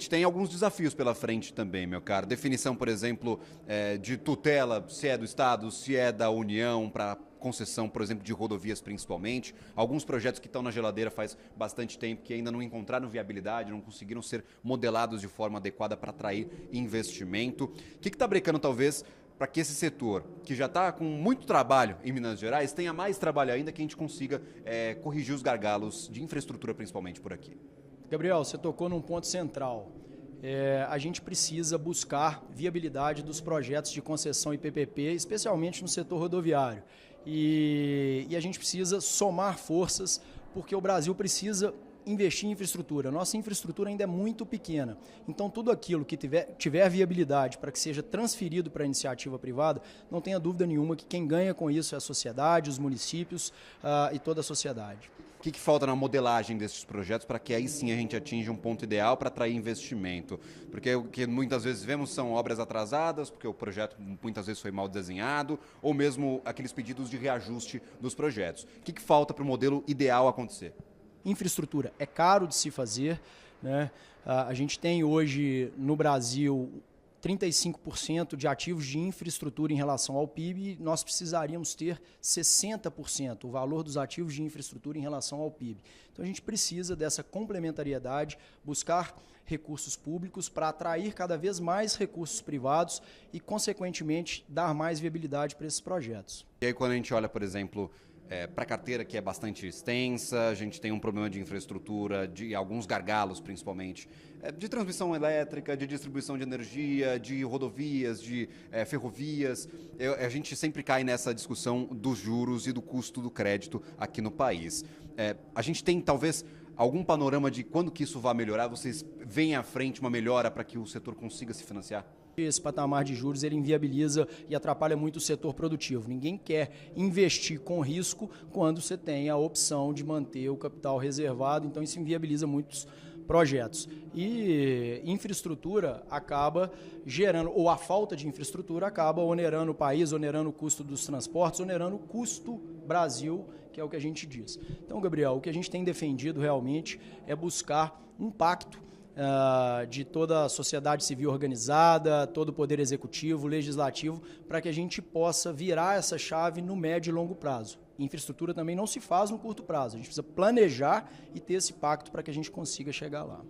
gente tem alguns desafios pela frente também, meu caro. Definição, por exemplo, de tutela, se é do Estado, se é da União, para concessão, por exemplo, de rodovias principalmente. Alguns projetos que estão na geladeira faz bastante tempo que ainda não encontraram viabilidade, não conseguiram ser modelados de forma adequada para atrair investimento. O que está brecando, talvez, para que esse setor, que já está com muito trabalho em Minas Gerais, tenha mais trabalho ainda, que a gente consiga corrigir os gargalos de infraestrutura, principalmente por aqui? Gabriel, você tocou num ponto central. A gente precisa buscar viabilidade dos projetos de concessão e PPP, especialmente no setor rodoviário. E a gente precisa somar forças, porque o Brasil precisa investir em infraestrutura. Nossa infraestrutura ainda é muito pequena. Então, tudo aquilo que tiver viabilidade para que seja transferido para a iniciativa privada, não tenha dúvida nenhuma que quem ganha com isso é a sociedade, os municípios e toda a sociedade. O que falta na modelagem desses projetos para que aí sim a gente atinja um ponto ideal para atrair investimento? Porque o que muitas vezes vemos são obras atrasadas, porque o projeto muitas vezes foi mal desenhado, ou mesmo aqueles pedidos de reajuste dos projetos. O que falta para o modelo ideal acontecer? Infraestrutura é caro de se fazer, né? A gente tem hoje no Brasil 35% de ativos de infraestrutura em relação ao PIB, nós precisaríamos ter 60% o valor dos ativos de infraestrutura em relação ao PIB. Então a gente precisa dessa complementariedade, buscar recursos públicos para atrair cada vez mais recursos privados e, consequentemente, dar mais viabilidade para esses projetos. E aí quando a gente olha, por exemplo, para a carteira, que é bastante extensa, a gente tem um problema de infraestrutura, de alguns gargalos principalmente, de transmissão elétrica, de distribuição de energia, de rodovias, de ferrovias. A gente sempre cai nessa discussão dos juros e do custo do crédito aqui no país. A gente tem talvez algum panorama de quando que isso vai melhorar? Vocês veem à frente uma melhora para que o setor consiga se financiar? Esse patamar de juros ele inviabiliza e atrapalha muito o setor produtivo. Ninguém quer investir com risco quando você tem a opção de manter o capital reservado, então isso inviabiliza muitos projetos. E infraestrutura acaba gerando, ou a falta de infraestrutura acaba onerando o país, onerando o custo dos transportes, onerando o custo Brasil, que é o que a gente diz. Então, Gabriel, o que a gente tem defendido realmente é buscar um pacto de toda a sociedade civil organizada, todo o poder executivo, legislativo, para que a gente possa virar essa chave no médio e longo prazo. Infraestrutura também não se faz no curto prazo, a gente precisa planejar e ter esse pacto para que a gente consiga chegar lá.